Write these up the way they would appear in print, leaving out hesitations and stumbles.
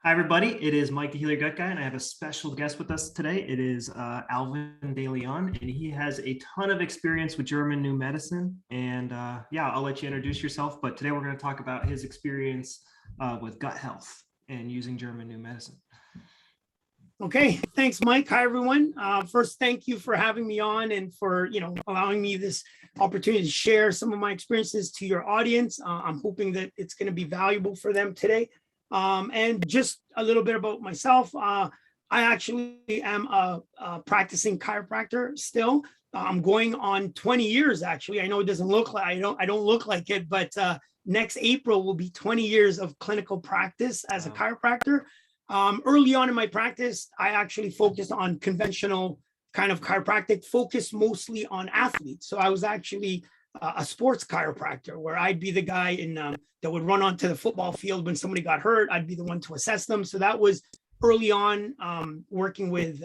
Hi, everybody. It is Mike, the Healer Gut Guy, and I have a special guest with us today. It is Alvin De Leon, and he has a ton of experience with German New Medicine. And yeah, I'll let you introduce yourself. But today we're going to talk about his experience with gut health and using German New Medicine. Okay, thanks, Mike. Hi, everyone. First, thank you for having me on and for allowing me this opportunity to share some of my experiences to your audience. I'm hoping that it's going to be valuable for them today. And just a little bit about myself. I actually am a practicing chiropractor still. I'm going on 20 years, actually. I know it doesn't look like I don't look like it, but next April will be 20 years of clinical practice as a chiropractor. Early on in my practice, I actually focused on conventional kind of chiropractic, focused mostly on athletes. So I was actually a sports chiropractor where I'd be the guy that would run onto the football field when somebody got hurt. I'd be the one to assess them. So that was early on, working with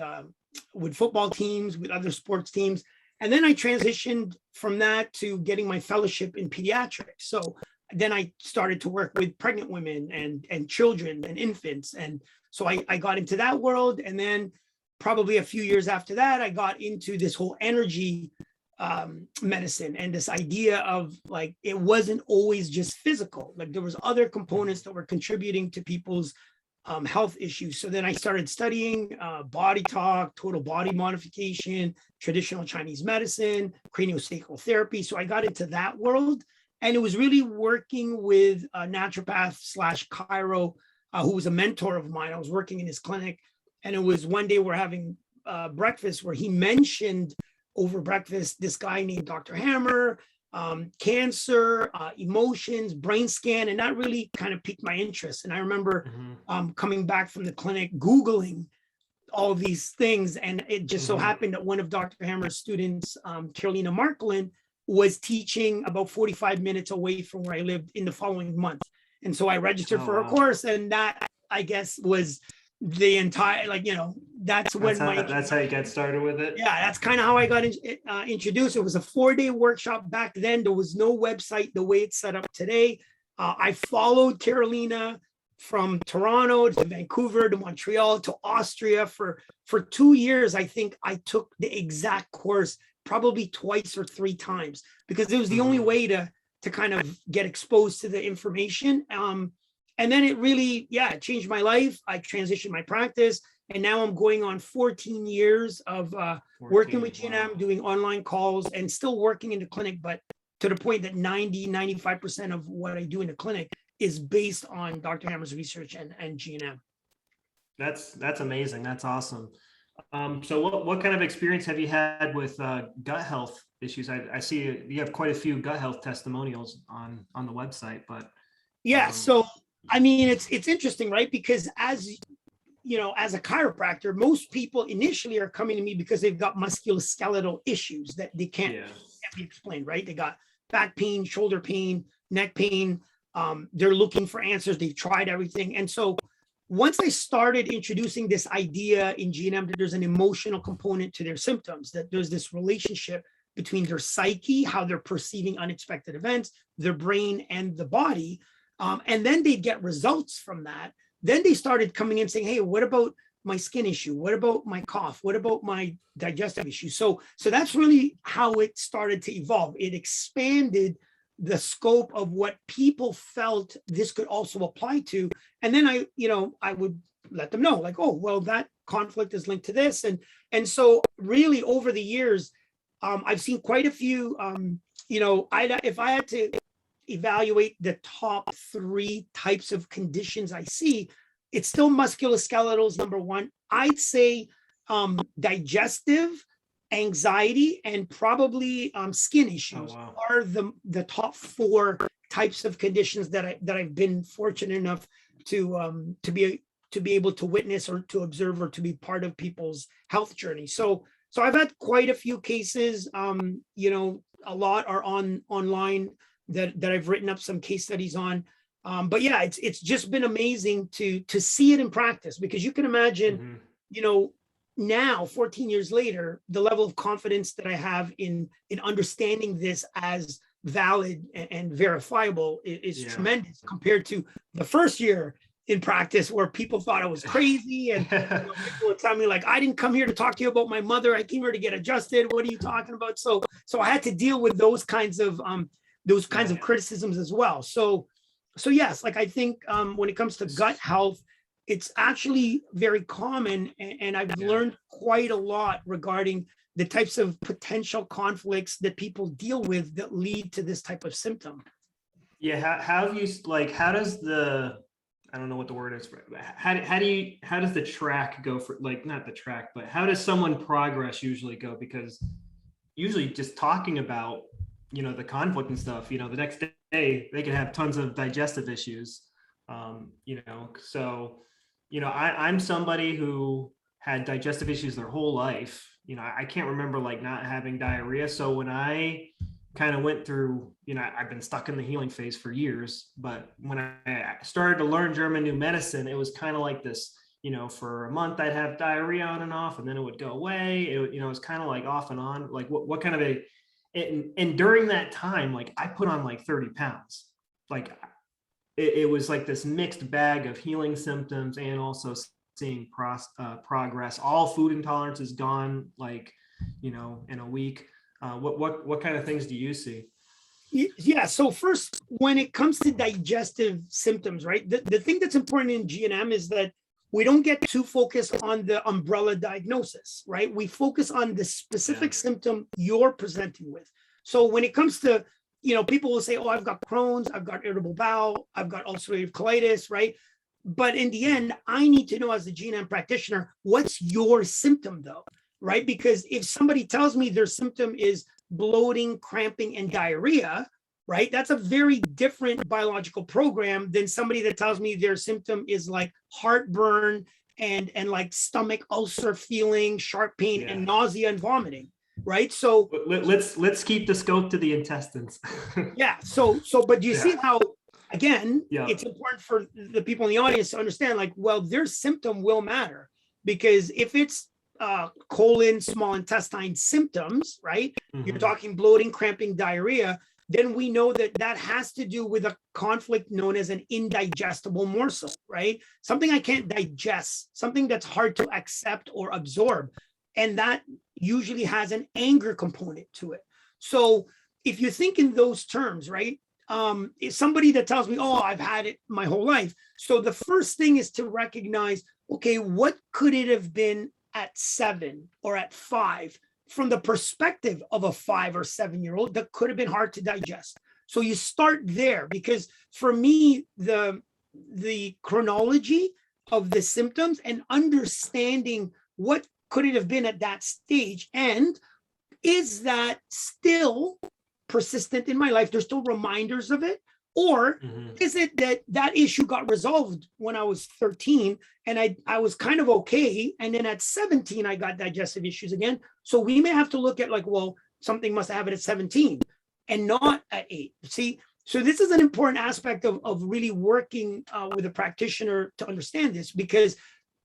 football teams, with other sports teams. And then I transitioned from that to getting my fellowship in pediatrics. So then I started to work with pregnant women and children and infants. And so I got into that world. And then probably a few years after that, I got into this whole energy medicine and this idea of like, it wasn't always just physical. Like there was other components that were contributing to people's health issues. So then I started studying body talk, total body modification, traditional Chinese medicine, craniosacral therapy. So I got into that world. And it was really working with a naturopath slash chiro, who was a mentor of mine. I was working in his clinic. And it was one day we're having breakfast where he mentioned over breakfast this guy named Dr. Hammer, cancer, emotions, brain scan. And that really kind of piqued my interest. And I remember coming back from the clinic, Googling all of these things. And it just so happened that one of Dr. Hammer's students, Carolina Marklin, was teaching about 45 minutes away from where I lived in the following month. And so I registered for a course, and that, I guess, was the entire, that's how you get started with it. Yeah, that's kind of how I got introduced. It was a 4-day workshop back then. There was no website the way it's set up today. I followed Carolina from Toronto to Vancouver to Montreal to Austria for 2 years. I think I took the exact course probably twice or 3 times because it was the only way to kind of get exposed to the information. And then it really, it changed my life. I transitioned my practice, and now I'm going on 14 years of working with G&M, doing online calls and still working in the clinic, but to the point that 95% of what I do in the clinic is based on Dr. Hammer's research and G&M. That's amazing. That's awesome. So what kind of experience have you had with gut health issues? I see you have quite a few gut health testimonials on the website, but so I mean, it's interesting, right? Because as a chiropractor, most people initially are coming to me because they've got musculoskeletal issues that they can't be explained, right? They got back pain, shoulder pain, neck pain. They're looking for answers. They've tried everything. And so once I started introducing this idea in G&M that there's an emotional component to their symptoms, that there's this relationship between their psyche, how they're perceiving unexpected events, their brain and the body, and then they'd get results from that. Then they started coming in saying, hey, what about my skin issue? What about my cough? What about my digestive issue? So that's really how it started to evolve. It expanded the scope of what people felt this could also apply to. And then I would let them know, like, oh, well, that conflict is linked to this. And so really over the years, I've seen quite a few, if I had to evaluate the top 3 types of conditions I see, it's still musculoskeletal is number 1. I'd say digestive, anxiety, and probably skin issues are the top 4 types of conditions that I've been fortunate enough to be able to witness or to observe or to be part of people's health journey. So I've had quite a few cases. A lot are online that I've written up some case studies on. But yeah, it's just been amazing to see it in practice, because you can imagine, now 14 years later, the level of confidence that I have in understanding this as valid and verifiable is tremendous compared to the first year in practice where people thought I was crazy, and people would tell me like, I didn't come here to talk to you about my mother. I came here to get adjusted. What are you talking about? So I had to deal with those kinds of criticisms as well. So yes, like I think when it comes to gut health, it's actually very common, and I've learned quite a lot regarding the types of potential conflicts that people deal with that lead to this type of symptom. Yeah, how have you, like, how does the, I don't know what the word is, how does the track go for, like, not the track, but how does someone progress usually go? Because usually just talking about, the conflict and stuff, the next day they could have tons of digestive issues. So, I'm somebody who had digestive issues their whole life. I can't remember like not having diarrhea. So when I kind of went through, I've been stuck in the healing phase for years, but when I started to learn German new medicine, it was kind of like this, for a month I'd have diarrhea on and off, and then it would go away. It was kind of like off and on, like what kind of and during that time, like I put on like 30 pounds. Like it was like this mixed bag of healing symptoms and also seeing progress. All food intolerance is gone, like, in a week. What kind of things do you see? Yeah. So first, when it comes to digestive symptoms, right, the thing that's important in GNM is that we don't get too focused on the umbrella diagnosis, right? We focus on the specific symptom you're presenting with. So when it comes to, people will say, oh, I've got Crohn's, I've got irritable bowel, I've got ulcerative colitis, right? But in the end, I need to know as a GNM practitioner, what's your symptom though, right? Because if somebody tells me their symptom is bloating, cramping, and diarrhea, right? That's a very different biological program than somebody that tells me their symptom is like heartburn and like stomach ulcer feeling, sharp pain, and nausea and vomiting, right? So let's keep the scope to the intestines. Yeah. So, but you see how, again, it's important for the people in the audience to understand, like, well, their symptom will matter, because if it's colon, small intestine symptoms, right? You're talking bloating, cramping, diarrhea, then we know that that has to do with a conflict known as an indigestible morsel, right? Something I can't digest, something that's hard to accept or absorb. And that usually has an anger component to it. So if you think in those terms, right? It's somebody that tells me, oh, I've had it my whole life. So the first thing is to recognize, okay, what could it have been at 7 or at 5 from the perspective of a 5 or 7-year-old that could have been hard to digest? So you start there, because for me, the chronology of the symptoms and understanding what could it have been at that stage, and is that still persistent in my life? There's still reminders of it, or is it that issue got resolved when I was 13 and I was kind of okay, and then at 17 I got digestive issues again? So we may have to look at like, well, something must have happened at 17 and not at 8. See, so this is an important aspect of really working with a practitioner to understand this, because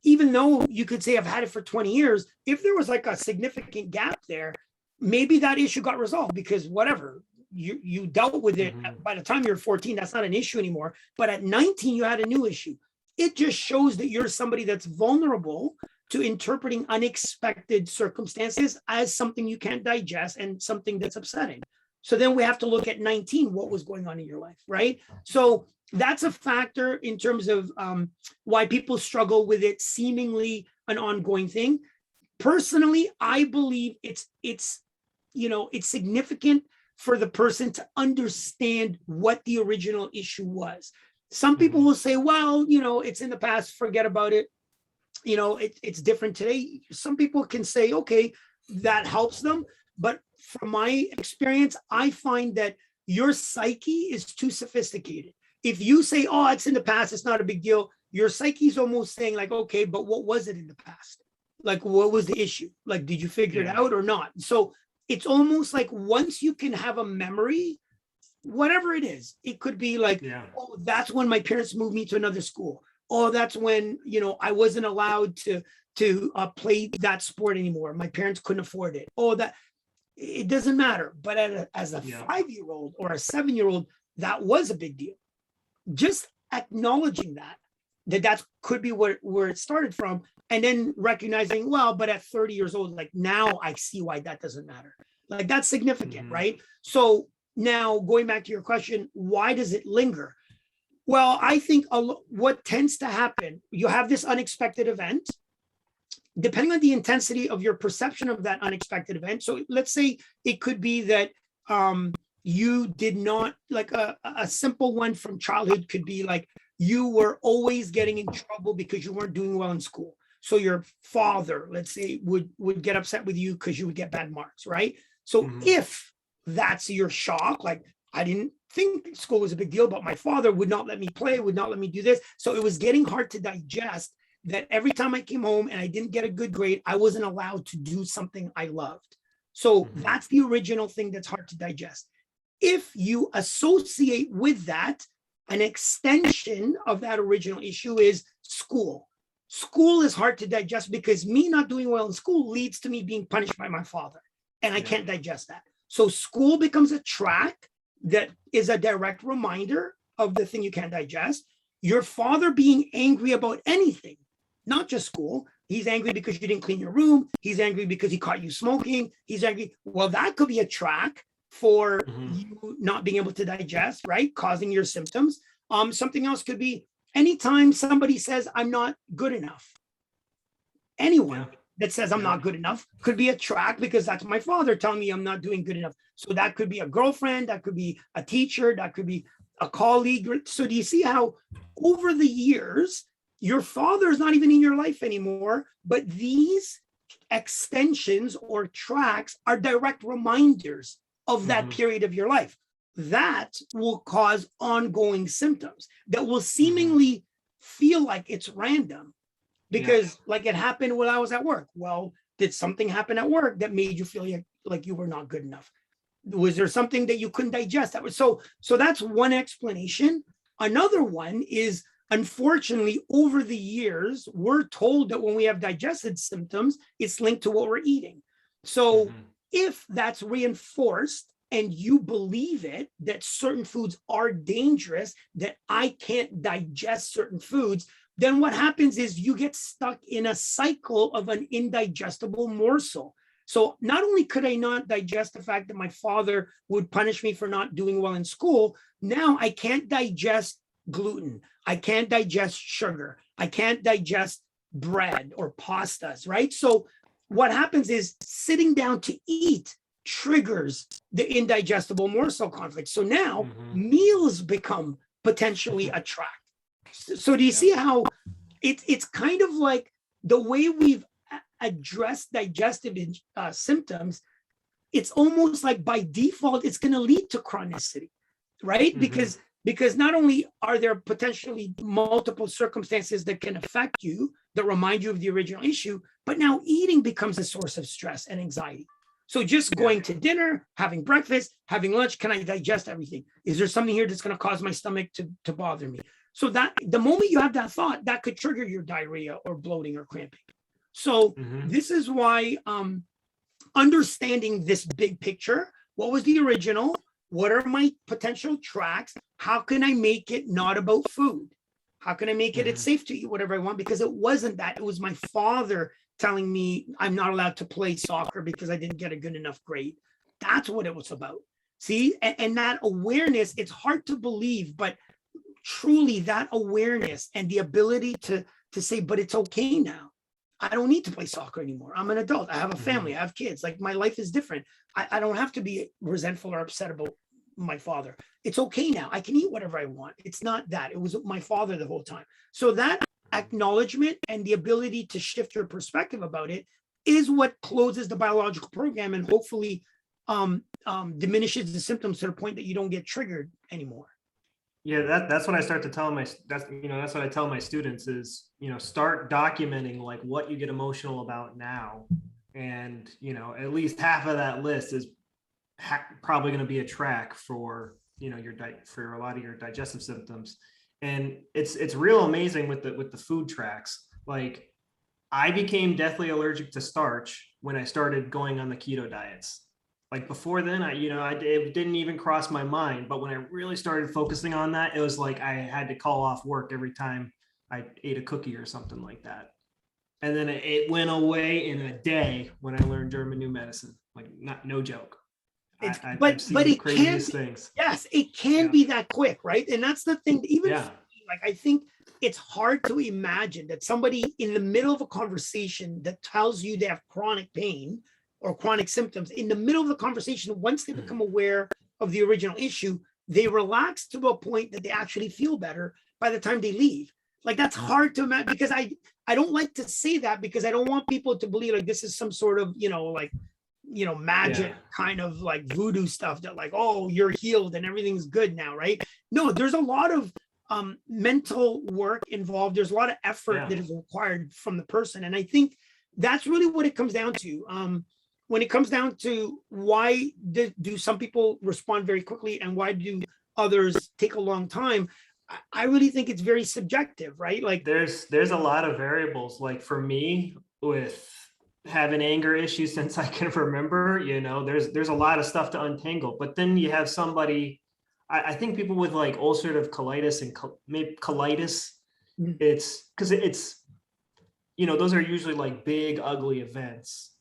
even though you could say I've had it for 20 years, if there was like a significant gap there, maybe that issue got resolved because whatever, you dealt with it. By the time you're 14, that's not an issue anymore. But at 19, you had a new issue. It just shows that you're somebody that's vulnerable to interpreting unexpected circumstances as something you can't digest and something that's upsetting. So then we have to look at 19, what was going on in your life, right? So that's a factor in terms of why people struggle with it, seemingly an ongoing thing. Personally, I believe it's significant for the person to understand what the original issue was. Some people will say, well, it's in the past, forget about it. It's different today. Some people can say, okay, that helps them. But from my experience, I find that your psyche is too sophisticated. If you say, oh, it's in the past, it's not a big deal, your psyche is almost saying like, okay, but what was it in the past? Like, what was the issue? Like, did you figure it out or not? So it's almost like once you can have a memory, whatever it is, it could be like, oh, that's when my parents moved me to another school. Oh, that's when, I wasn't allowed to play that sport anymore. My parents couldn't afford it. Oh, that, it doesn't matter. But as a 5-year-old or a 7-year-old, that was a big deal. Just acknowledging that that could be where it started from. And then recognizing, well, but at 30 years old, like now I see why that doesn't matter. Like that's significant, right? So now going back to your question, why does it linger? Well, I think what tends to happen, you have this unexpected event, depending on the intensity of your perception of that unexpected event. So let's say it could be that you did not, like a simple one from childhood could be like you were always getting in trouble because you weren't doing well in school. So your father, let's say, would get upset with you because you would get bad marks, right? So if that's your shock, like I didn't think school was a big deal, but my father would not let me play, would not let me do this. So it was getting hard to digest that every time I came home and I didn't get a good grade, I wasn't allowed to do something I loved. So that's the original thing that's hard to digest. If you associate with that, an extension of that original issue is school. School is hard to digest because me not doing well in school leads to me being punished by my father, and I can't digest that. So school becomes a track that is a direct reminder of the thing you can't digest. Your father being angry about anything, not just school. He's angry because you didn't clean your room. He's angry because he caught you smoking. He's angry. Well, that could be a track for you not being able to digest, right? Causing your symptoms. Something else could be anytime somebody says, I'm not good enough. Anyone that says I'm not good enough could be a track because that's my father telling me I'm not doing good enough. So that could be a girlfriend, that could be a teacher, that could be a colleague. So do you see how over the years, your father is not even in your life anymore, but these extensions or tracks are direct reminders of that period of your life. That will cause ongoing symptoms that will seemingly feel like it's random because like it happened when I was at work. Well, did something happen at work that made you feel like you were not good enough? Was there something that you couldn't digest? That was so that's one explanation. Another one is, unfortunately, over the years, we're told that when we have digestive symptoms, it's linked to what we're eating. So if that's reinforced and you believe it, that certain foods are dangerous, that I can't digest certain foods, then what happens is you get stuck in a cycle of an indigestible morsel. So not only could I not digest the fact that my father would punish me for not doing well in school, now I can't digest gluten. I can't digest sugar. I can't digest bread or pastas, right? So what happens is sitting down to eat triggers the indigestible morsel conflict. So now meals become potentially a track. So do you see how it's kind of like the way we've addressed digestive symptoms, it's almost like by default, it's going to lead to chronicity, right? Because not only are there potentially multiple circumstances that can affect you, that remind you of the original issue, but now eating becomes a source of stress and anxiety. So just going to dinner, having breakfast, having lunch, can I digest everything? Is there something here that's going to cause my stomach to bother me? So that the moment you have that thought, that could trigger your diarrhea or bloating or cramping. So this is why understanding this big picture, what was the original? What are my potential tracks? How can I make it not about food? How can I make it it's safe to eat whatever I want? Because it wasn't that. It was my father telling me I'm not allowed to play soccer because I didn't get a good enough grade. That's what it was about. See, and that awareness, it's hard to believe, but truly that awareness and the ability to say, but it's okay now. I don't need to play soccer anymore. I'm an adult. I have a family. I have kids. Like my life is different. I don't have to be resentful or upset about my father. It's okay now. I can eat whatever I want. It's not that. It was my father the whole time. So that acknowledgement and the ability to shift your perspective about it is what closes the biological program and hopefully diminishes the symptoms to the point that you don't get triggered anymore. Yeah, that's what I start to tell that's what I tell my students is, start documenting like what you get emotional about now. And, at least half of that list is probably going to be a track for, for a lot of your digestive symptoms. And it's real amazing with the food tracks. Like I became deathly allergic to starch when I started going on the keto diets. Like before then, it didn't even cross my mind. But when I really started focusing on that, it was like I had to call off work every time I ate a cookie or something like that. And then it went away in a day when I learned German new medicine. Like, no joke. I've seen but the it can craziest things. yes, it can Yeah. be that quick, right? And that's the thing. Even Yeah. like I think it's hard to imagine that somebody in the middle of a conversation that tells you they have chronic pain or chronic symptoms, in the middle of the conversation, once they become aware of the original issue, they relax to a point that they actually feel better by the time they leave. Like that's hard to imagine, because I don't like to say that, because I don't want people to believe like this is some sort of, like, magic kind of like voodoo stuff that like, oh, you're healed and everything's good now, right? No, there's a lot of mental work involved. There's a lot of effort that is required from the person. And I think that's really what it comes down to. When it comes down to why do some people respond very quickly and why do others take a long time, I really think it's very subjective, right? Like there's a lot of variables. Like for me, with having anger issues since I can remember, there's a lot of stuff to untangle. But then you have somebody, I think people with like ulcerative colitis and maybe colitis, it's because it's, those are usually like big, ugly events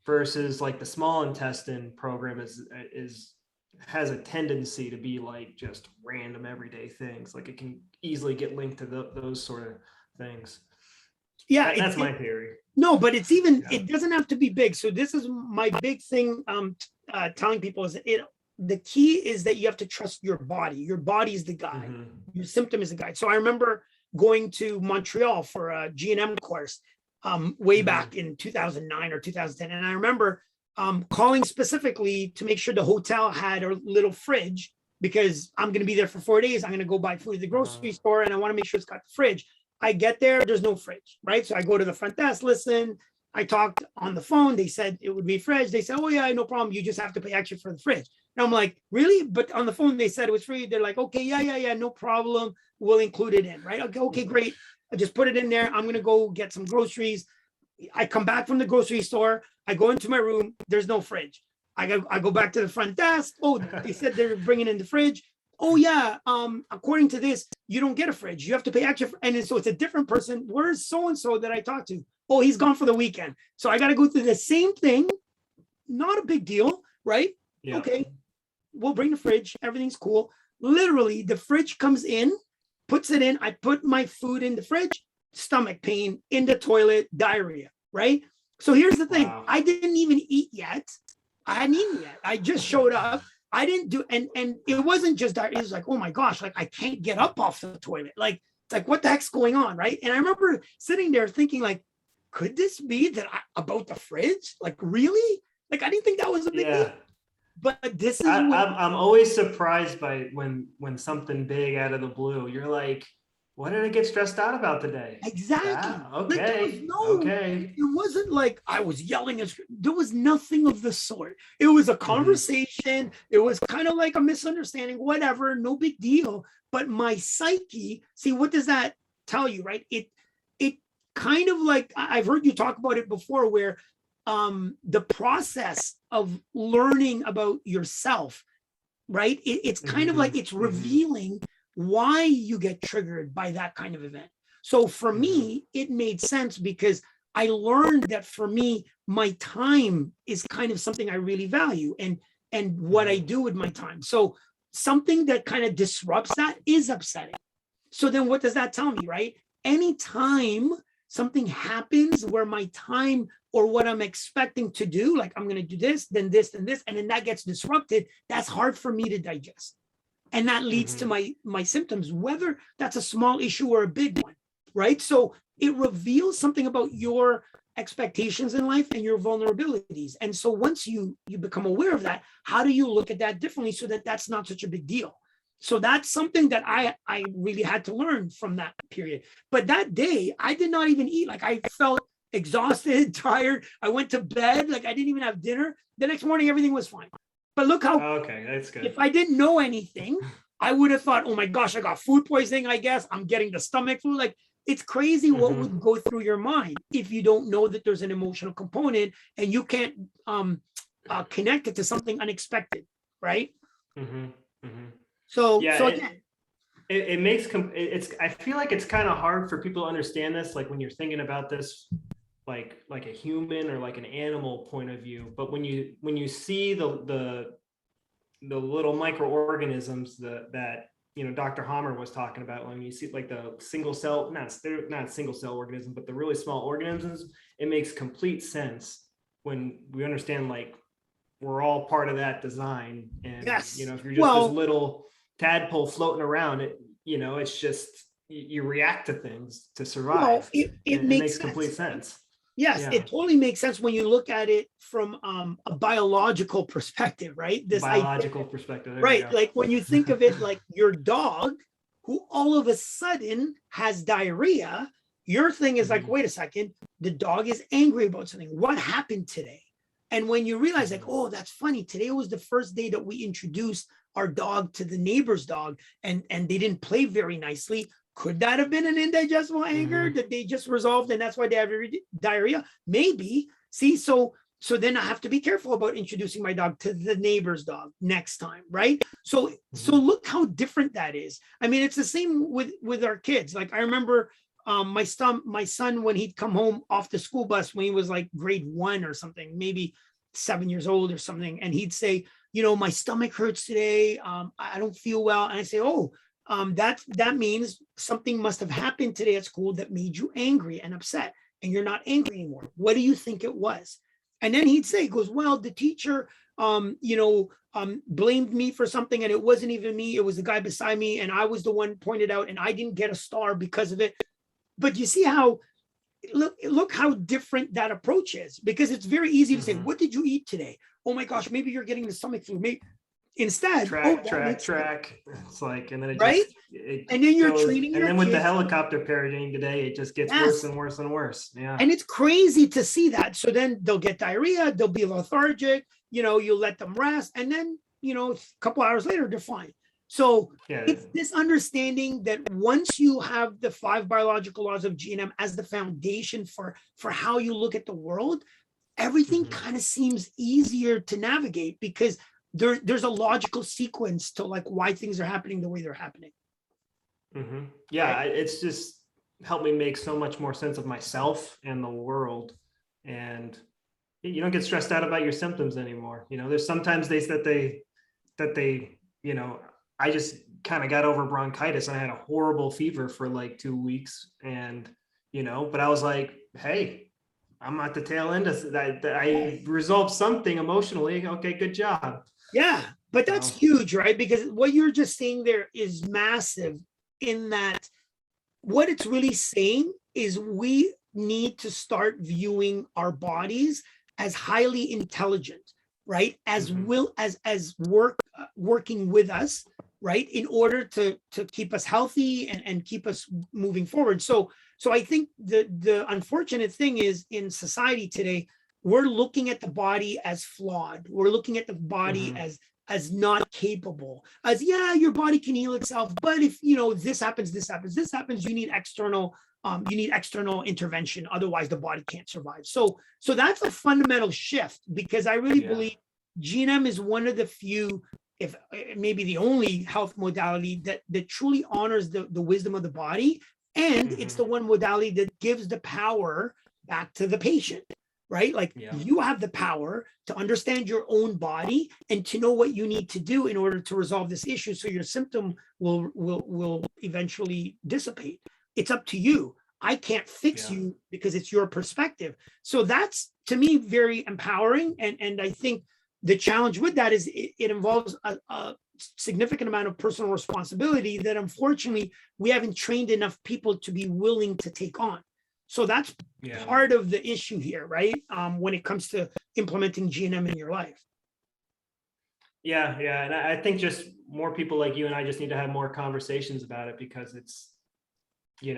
versus like the small intestine program has a tendency to be like just random everyday things. Like it can easily get linked to those sort of things. Yeah, that's my theory. No, but it's even, it doesn't have to be big. So this is my big thing telling people is that the key is that you have to trust your body. Your body is the guide. Your symptom is the guide. So I remember going to Montreal for a G&M course way back in 2009 or 2010. And I remember calling specifically to make sure the hotel had a little fridge, because I'm going to be there for 4 days. I'm going to go buy food at the grocery store and I want to make sure it's got the fridge. I get there, there's no fridge, right? So I go to the front desk, listen, I talked on the phone. They said it would be fridge. They said, oh yeah, no problem. You just have to pay extra for the fridge. And I'm like, really? But on the phone, they said it was free. They're like, okay, yeah, no problem. We'll include it in, right? Okay, great. I just put it in there. I'm going to go get some groceries. I come back from the grocery store. I go into my room. There's no fridge. I go back to the front desk. Oh, they said they're bringing in the fridge. Oh yeah, according to this, you don't get a fridge. You have to pay extra. And so it's a different person. Where's so-and-so that I talked to? Oh, he's gone for the weekend. So I got to go through the same thing. Not a big deal, right? Yeah. Okay, we'll bring the fridge. Everything's cool. Literally, the fridge comes in, puts it in. I put my food in the fridge, stomach pain, in the toilet, diarrhea, right? So here's the thing. Wow. I didn't even eat yet. I hadn't eaten yet. I just showed up. I didn't do, and it wasn't just that. It was like, oh my gosh, like I can't get up off the toilet. Like, it's like, what the heck's going on, right? And I remember sitting there thinking, like, could this be that about the fridge? Like, really? Like, I didn't think that was a big deal. But this is I'm always surprised by when something big out of the blue. You're like, what did I get stressed out about today? Exactly. Okay. Like it wasn't like I was yelling. There was nothing of the sort. It was a conversation. It was kind of like a misunderstanding, whatever, no big deal. But my psyche, see, what does that tell you, right? It kind of like, I've heard you talk about it before, where the process of learning about yourself, right? It's kind of like it's revealing why you get triggered by that kind of event. So for me, it made sense because I learned that for me, my time is kind of something I really value and what I do with my time. So something that kind of disrupts that is upsetting. So then what does that tell me, right? Anytime something happens where my time or what I'm expecting to do, like I'm going to do this, then this, and this, and then that gets disrupted, that's hard for me to digest. And that leads to my symptoms, whether that's a small issue or a big one, right? So it reveals something about your expectations in life and your vulnerabilities. And so once you become aware of that, how do you look at that differently so that that's not such a big deal? So that's something that I really had to learn from that period. But that day, I did not even eat. Like I felt exhausted, tired. I went to bed, like I didn't even have dinner. The next morning, everything was fine. But look how, okay, that's good. If I didn't know anything, I would have thought, oh my gosh, I got food poisoning, I guess. I'm getting the stomach flu. Like, it's crazy what would go through your mind if you don't know that there's an emotional component and you can't connect it to something unexpected, right? So again. it makes, it's, I feel like it's kind of hard for people to understand this, like when you're thinking about this, like a human or like an animal point of view. But when you see the little microorganisms that Dr. Hammer was talking about, when you see like the single cell, they're not single cell organisms, but the really small organisms, it makes complete sense when we understand like we're all part of that design. And Yes. if you're just this little tadpole floating around, it's just you react to things to survive. It makes complete sense. Yes, it totally makes sense when you look at it from a biological perspective, right? This biological perspective, right? Like when you think of it, like your dog, who all of a sudden has diarrhea, your thing is like, wait a second, the dog is angry about something. What happened today? And when you realize, like, oh, that's funny. Today was the first day that we introduced our dog to the neighbor's dog, and they didn't play very nicely. Could that have been an indigestible anger that they just resolved, and that's why they have diarrhea? Maybe. See, so then I have to be careful about introducing my dog to the neighbor's dog next time, right? So look how different that is. I mean, it's the same with our kids. Like I remember my son, when he'd come home off the school bus when he was like grade 1 or something, maybe 7 years old or something, and he'd say, my stomach hurts today. I don't feel well. And I say, oh, that means something must have happened today at school that made you angry and upset, and you're not angry anymore. What do you think it was? And then he'd say, he goes, well, the teacher, blamed me for something, and it wasn't even me. It was the guy beside me, and I was the one pointed out, and I didn't get a star because of it. But you see how, look how different that approach is, because it's very easy to say, what did you eat today? Oh my gosh, maybe you're getting the stomach flu. Maybe instead, track. It's like, and then it right. And then you're goes, training. And then with the helicopter paradigm today, it just gets worse and worse and worse. Yeah. And it's crazy to see that. So then they'll get diarrhea, they'll be lethargic, you let them rest. And then, a couple hours later, they're fine. So it's this understanding that once you have the 5 biological laws of GNM as the foundation for how you look at the world, everything kind of seems easier to navigate, because there's a logical sequence to like why things are happening the way they're happening. Yeah, it's just helped me make so much more sense of myself and the world, and you don't get stressed out about your symptoms anymore. There's sometimes days that they I just kind of got over bronchitis, and I had a horrible fever for like 2 weeks, and but I was like, hey, I'm at the tail end of that. I resolved something emotionally. Okay, good job. Yeah, but that's huge, right? Because what you're just saying there is massive, in that what it's really saying is we need to start viewing our bodies as highly intelligent, right? As working with us, right? In order to keep us healthy and keep us moving forward. So I think the unfortunate thing is, in society today, we're looking at the body as flawed. We're looking at the body as not capable, as your body can heal itself, but if this happens, you need external intervention, otherwise the body can't survive. So that's a fundamental shift, because I really believe GNM is one of the few, if maybe the only, health modality that truly honors the wisdom of the body, and it's the one modality that gives the power back to the patient. Right? Like you have the power to understand your own body and to know what you need to do in order to resolve this issue, so your symptom will eventually dissipate. It's up to you. I can't fix you because it's your perspective. So that's, to me, very empowering. And I think the challenge with that is it involves a significant amount of personal responsibility that unfortunately we haven't trained enough people to be willing to take on. So that's part of the issue here, right? When it comes to implementing GNM in your life. Yeah. And I think just more people like you and I just need to have more conversations about it, because it's, you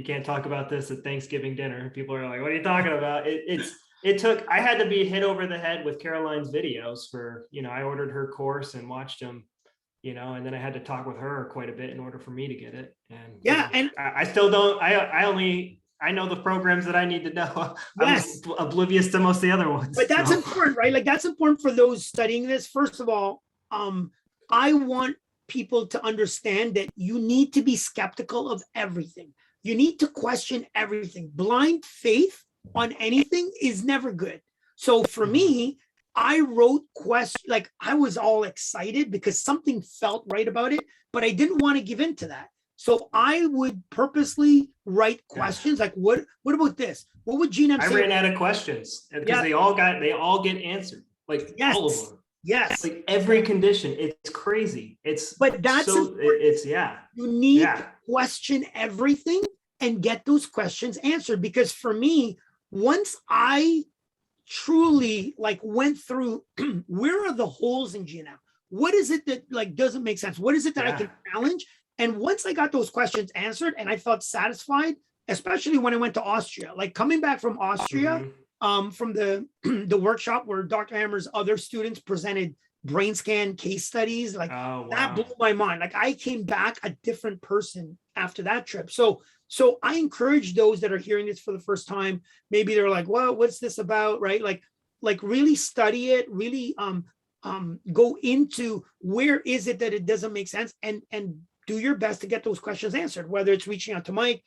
can't talk about this at Thanksgiving dinner. People are like, what are you talking about? I had to be hit over the head with Caroline's videos for, I ordered her course and watched them, and then I had to talk with her quite a bit in order for me to get it. And and I still don't, I know the programs that I need to know. Yes. I'm oblivious to most of the other ones. But that's important, right? Like that's important for those studying this. First of all, I want people to understand that you need to be skeptical of everything. You need to question everything. Blind faith on anything is never good. So for me, I wrote questions, like I was all excited because something felt right about it, but I didn't want to give in to that. So I would purposely write questions like, what about this? What would GNM say? I ran out of questions because they all get answered, like all of them. Yes. Like every condition, it's crazy. But that's so you need to question everything and get those questions answered. Because for me, once I truly like went through where are the holes in GNM? What is it that like doesn't make sense? What is it that I can challenge? And once I got those questions answered and I felt satisfied, especially when I went to Austria, like coming back from Austria, from the workshop where Dr. Hammer's other students presented brain scan case studies, like that blew my mind. Like I came back a different person after that trip. So I encourage those that are hearing this for the first time, maybe they're like, well, what's this about? Right? Like really study it, really go into where is it that it doesn't make sense, and do your best to get those questions answered, whether it's reaching out to Mike,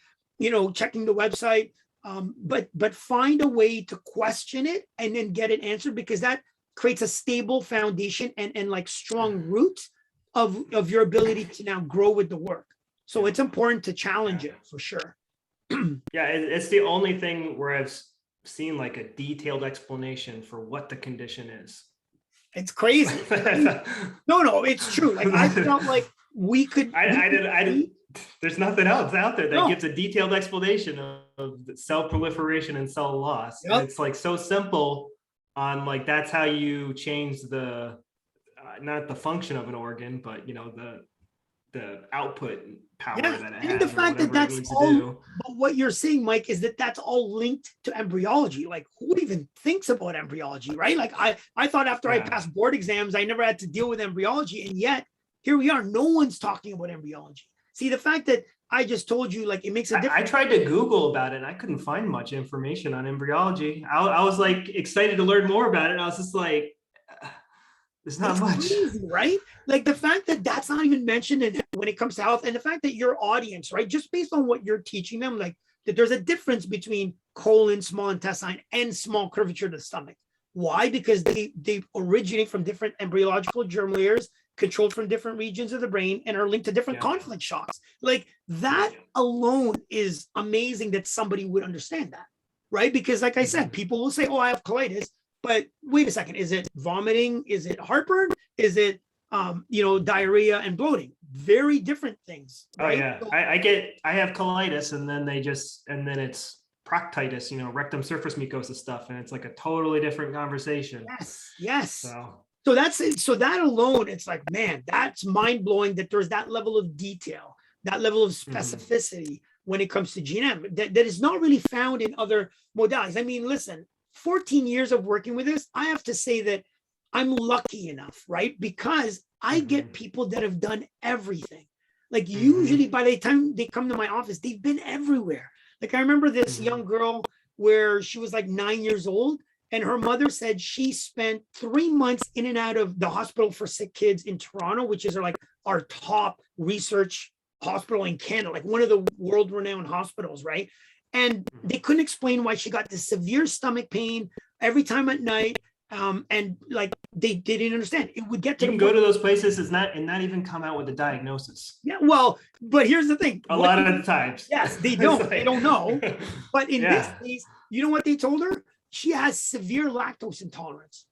checking the website, but find a way to question it and then get it answered, because that creates a stable foundation and like strong roots of your ability to now grow with the work. So it's important to challenge it for sure. Yeah, it's the only thing where I've seen like a detailed explanation for what the condition is. It's crazy. No, it's true. Like I felt like we could. There's nothing else out there that gives a detailed explanation of cell proliferation and cell loss. And it's like so simple on like, that's how you change the, not the function of an organ, but the output power that it has. And the fact that that's all, but what you're saying, Mike, is that that's all linked to embryology. Like who even thinks about embryology, right? Like I thought after I passed board exams, I never had to deal with embryology. And yet here we are, no one's talking about embryology. See, the fact that I just told you, like, it makes a difference. I tried to Google about it and I couldn't find much information on embryology. I was like excited to learn more about it. And I was just like, there's not much. Crazy, right? Like the fact that that's not even mentioned when it comes to health, and the fact that your audience, right, just based on what you're teaching them, like that there's a difference between colon, small intestine, and small curvature of the stomach. Why? Because they originate from different embryological germ layers, controlled from different regions of the brain, and are linked to different conflict shocks. Like that alone is amazing that somebody would understand that, right? Because like I said, people will say, oh, I have colitis, but wait a second, is it vomiting? Is it heartburn? Is it, diarrhea and bloating? Very different things. Right? Oh yeah, I have colitis, and then it's proctitis, rectum surface mucosa stuff, and it's like a totally different conversation. Yes. So that's it. So that alone, it's like, man, that's mind blowing that there's that level of detail, that level of specificity when it comes to GNM that is not really found in other modalities. I mean, listen, 14 years of working with this, I have to say that I'm lucky enough, right? Because I get people that have done everything. Like usually by the time they come to my office, they've been everywhere. Like I remember this young girl where she was like 9 years old, and her mother said she spent 3 months in and out of the hospital for sick kids in Toronto, which is like our top research hospital in Canada, like one of the world-renowned hospitals, right? And they couldn't explain why she got this severe stomach pain every time at night. And like they didn't understand. It would get to you can go to those places and not even come out with a diagnosis. Yeah, well, but here's the thing. A lot of the times. Yes, they don't. They don't know. But in this case, you know what they told her? She has severe lactose intolerance.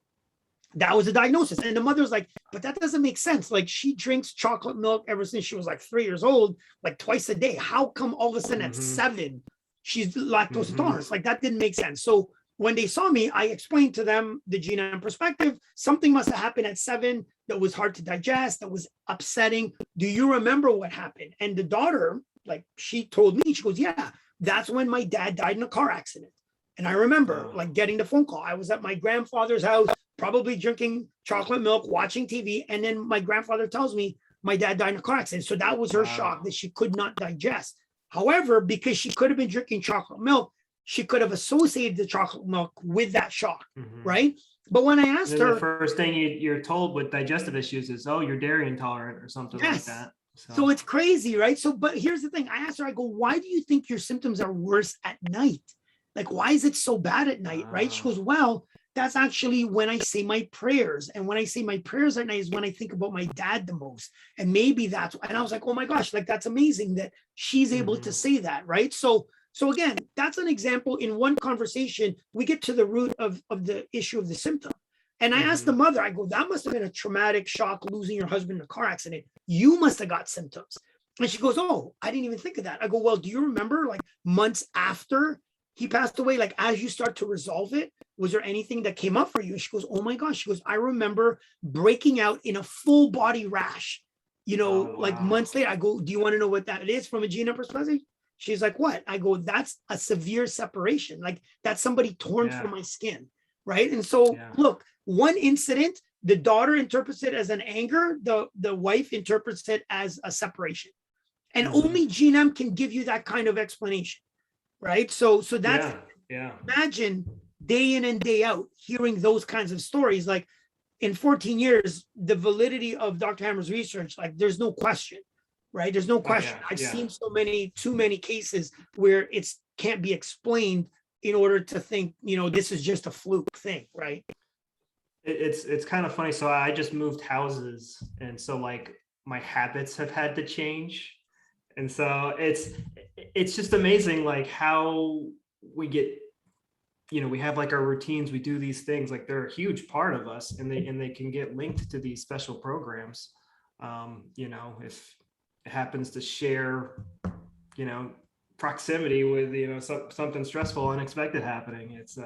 That was a diagnosis. And the mother was like, but that doesn't make sense. Like she drinks chocolate milk ever since she was like 3 years old, like twice a day. How come all of a sudden at 7, she's lactose intolerant? Like that didn't make sense. So when they saw me, I explained to them the GNM perspective. Something must have happened at 7 that was hard to digest, that was upsetting. Do you remember what happened? And the daughter, like she told me, she goes, yeah, that's when my dad died in a car accident. And I remember like getting the phone call. I was at my grandfather's house, probably drinking chocolate milk, watching TV. And then my grandfather tells me my dad died in a car accident. So that was her shock that she could not digest. However, because she could have been drinking chocolate milk, she could have associated the chocolate milk with that shock, right? But when I And asked then the her, first thing you're told with digestive issues is, oh, you're dairy intolerant or something like yes. that. So it's crazy, right? So, but here's the thing. I asked her, I go, why do you think your symptoms are worse at night? Like, why is it so bad at night, right? She goes, well, that's actually when I say my prayers. And when I say my prayers at night is when I think about my dad the most. And maybe that's, and I was like, oh my gosh, like that's amazing that she's able to say that, right? So again, that's an example. In one conversation, we get to the root of the issue of the symptom. And I asked the mother, I go, that must have been a traumatic shock, losing your husband in a car accident. You must have got symptoms. And she goes, oh, I didn't even think of that. I go, well, do you remember like months after he passed away, like as you start to resolve it, was there anything that came up for you? And she goes, oh my gosh. She goes, I remember breaking out in a full body rash, like months later. I go, do you want to know what that is from a GNM perspective? She's like, what? I go, that's a severe separation. Like that's somebody torn from my skin. Right. And so look, one incident, the daughter interprets it as an anger, the wife interprets it as a separation. And only GNM can give you that kind of explanation. Right. So that's imagine day in and day out hearing those kinds of stories. Like in 14 years, the validity of Dr. Hammer's research, like there's no question. Right. There's no question. I've seen too many cases where it's can't be explained in order to think, this is just a fluke thing, right? It's kind of funny. So I just moved houses, and so like my habits have had to change, and so it's just amazing like how we get, we have like our routines, we do these things, like they're a huge part of us, and they can get linked to these special programs. If it happens to share, proximity with something stressful, unexpected happening, it's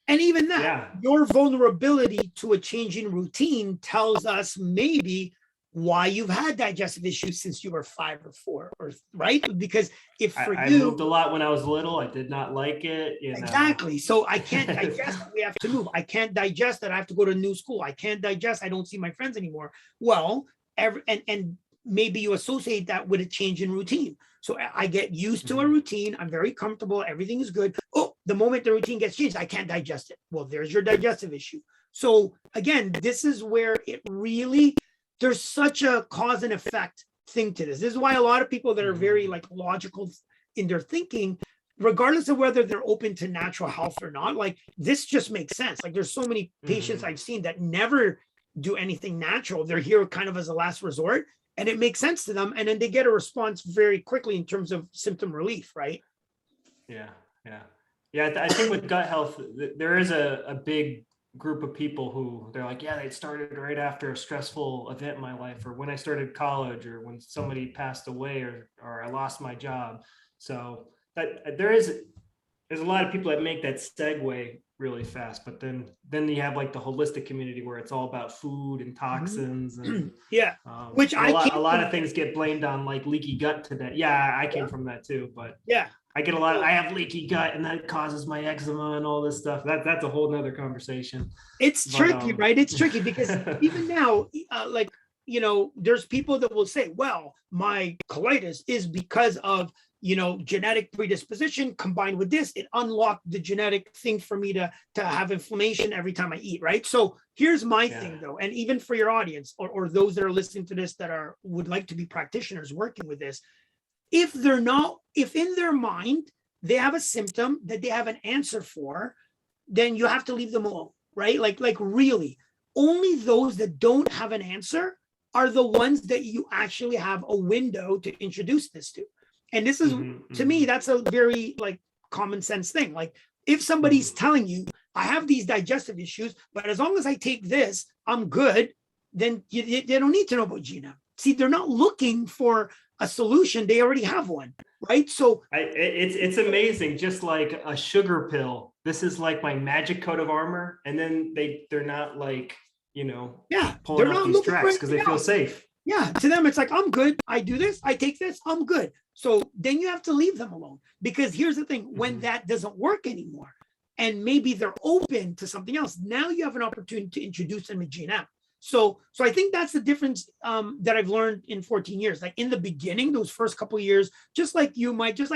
and even that your vulnerability to a changing routine tells us maybe why you've had digestive issues since you were 5 or 4, or right? Because if I moved a lot when I was little, I did not like it. Exactly. So I can't digest it. We have to move. I can't digest it. I have to go to a new school. I can't digest. I don't see my friends anymore. Well, and maybe you associate that with a change in routine. So I get used to a routine. I'm very comfortable. Everything is good. Oh, the moment the routine gets changed, I can't digest it. Well, there's your digestive issue. So again, this is where it really, there's such a cause and effect thing to this. This is why a lot of people that are very like logical in their thinking, regardless of whether they're open to natural health or not, like this just makes sense. Like there's so many patients I've seen that never do anything natural. They're here kind of as a last resort, and it makes sense to them. And then they get a response very quickly in terms of symptom relief, right? Yeah. I think with gut health, there is a big group of people who they're like, they started right after a stressful event in my life, or when I started college, or when somebody passed away, or I lost my job. So that there's a lot of people that make that segue really fast, but then you have like the holistic community where it's all about food and toxins and which a lot of things get blamed on, like leaky gut today. I came from that too, but I get a lot I have leaky gut, and that causes my eczema and all this stuff. That's a whole nother conversation. It's tricky, right? It's tricky because even now, there's people that will say, well, my colitis is because of, genetic predisposition combined with this. It unlocked the genetic thing for me to have inflammation every time I eat, right? So here's my thing though, and even for your audience or those that are listening to this that would like to be practitioners working with this, if in their mind they have a symptom that they have an answer for, then you have to leave them alone, right? Like really, only those that don't have an answer are the ones that you actually have a window to introduce this to. And this is, to me, that's a very like common sense thing. Like if somebody's telling you, I have these digestive issues, but as long as I take this, I'm good, then they don't need to know about GNM. See, they're not looking for a solution. They already have one, right? So it's amazing. Just like a sugar pill, this is like my magic coat of armor. And then they're not like, pulling up these tracks because they feel safe. Yeah, to them, it's like, I'm good. I do this, I take this, I'm good. So then you have to leave them alone, because here's the thing, when that doesn't work anymore, and maybe they're open to something else, now you have an opportunity to introduce them to GNM. So I think that's the difference that I've learned in 14 years. Like in the beginning, those first couple of years, just like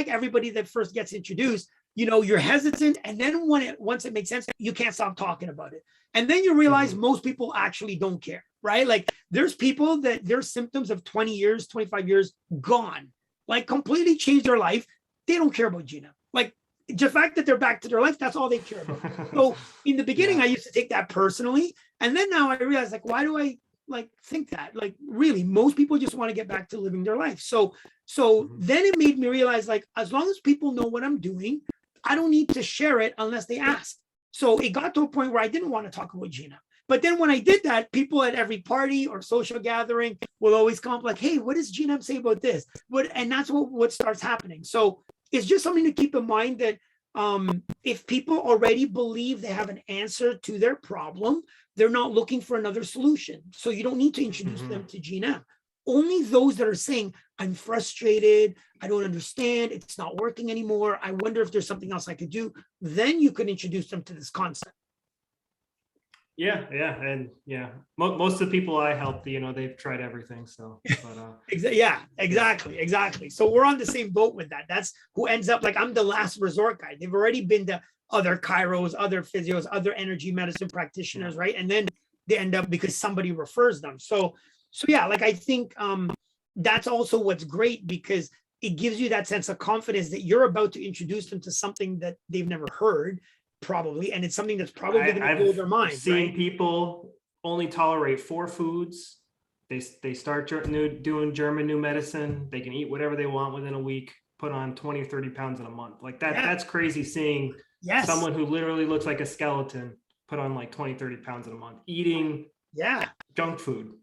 everybody that first gets introduced, you're hesitant. And then once it makes sense, you can't stop talking about it. And then you realize most people actually don't care, right? Like there's people that their symptoms of 20 years, 25 years gone, like completely changed their life. They don't care about GNAM. Like the fact that they're back to their life, that's all they care about. So in the beginning, I used to take that personally. And then now I realize, like, why do I like think that? Like really, most people just want to get back to living their life. So then it made me realize, like, as long as people know what I'm doing, I don't need to share it unless they ask. So it got to a point where I didn't want to talk about GNAM. But then when I did that, people at every party or social gathering will always come up like, hey, what does GNAM say about this? And that's what starts happening. So it's just something to keep in mind that if people already believe they have an answer to their problem, they're not looking for another solution. So you don't need to introduce them to GNAM. Only those that are saying, I'm frustrated, I don't understand, it's not working anymore, I wonder if there's something else I could do, then you can introduce them to this concept. Yeah. And most of the people I help, they've tried everything. So, exactly. So we're on the same boat with that. That's who ends up, like, I'm the last resort guy. They've already been to other chiros, other physios, other energy medicine practitioners, right? And then they end up because somebody refers them. So yeah, like I think that's also what's great, because it gives you that sense of confidence that you're about to introduce them to something that they've never heard, probably, and it's something that's probably going to blow their mind. I've seen people only tolerate 4 foods. They start doing German new medicine. They can eat whatever they want within a week, put on 20 or 30 pounds in a month. Like that. Yeah. That's crazy seeing someone who literally looks like a skeleton put on like 20, 30 pounds in a month, eating junk food.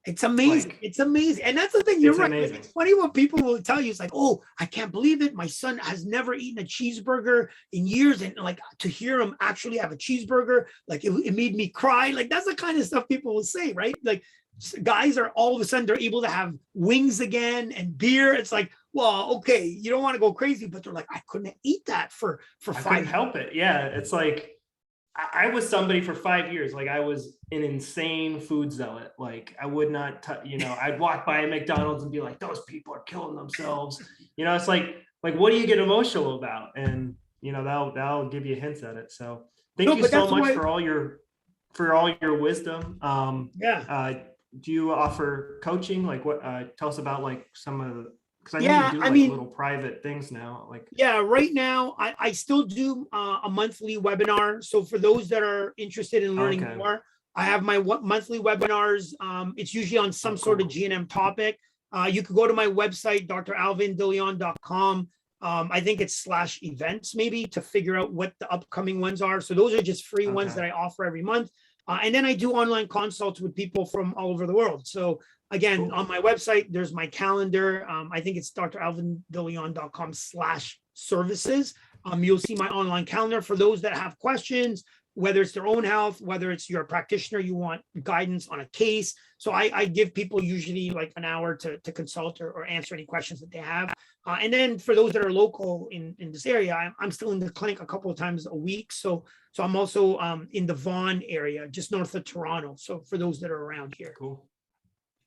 It's amazing. Like, it's amazing. And that's the thing. You're right. Amazing. It's funny what people will tell you. It's like, oh, I can't believe it. My son has never eaten a cheeseburger in years. And like to hear him actually have a cheeseburger, like it made me cry. Like that's the kind of stuff people will say, right? Like guys are all of a sudden they're able to have wings again and beer. It's like, well, okay, you don't want to go crazy, but they're like, I couldn't eat that for 5 years. I couldn't help it. Yeah. It's like, I was somebody for 5 years. Like I was an insane food zealot. Like I would not, I'd walk by a McDonald's and be like, those people are killing themselves. It's like, what do you get emotional about? And, that'll give you hints at it. So thank you so much for all your wisdom. Do you offer coaching? Like what, tell us about like some of the, because I know you do little private things now. Right now I still do a monthly webinar. So for those that are interested in learning more, I have my monthly webinars. It's usually on some sort of GNM topic. You could go to my website, dralvindeleon.com. I think it's /events maybe to figure out what the upcoming ones are. So those are just free ones that I offer every month. And then I do online consults with people from all over the world. So again, on my website, there's my calendar. I think it's dralvindeleon.com/services. You'll see my online calendar for those that have questions, whether it's their own health, whether it's your practitioner, you want guidance on a case. So I give people usually like an hour to consult or answer any questions that they have. And then for those that are local in this area, I'm still in the clinic a couple of times a week. So I'm also in the Vaughan area, just north of Toronto. So for those that are around here. Cool.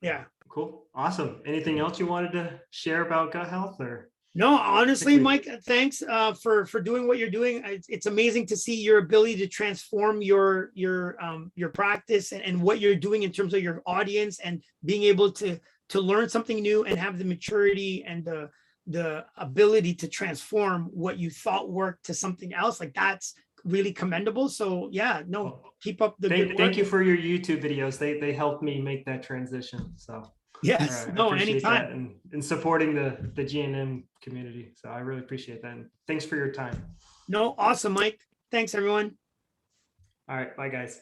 Yeah. Cool. Awesome. Anything else you wanted to share about gut health or? No, honestly, Mike, thanks for doing what you're doing. It's amazing to see your ability to transform your practice and what you're doing in terms of your audience and being able to learn something new and have the maturity and the ability to transform what you thought worked to something else. Like that's really commendable. So keep up the good work. Thank you for your YouTube videos. They helped me make that transition. So yes, anytime. And supporting the GNM community. So I really appreciate that. And thanks for your time. No, awesome, Mike. Thanks, everyone. All right. Bye, guys.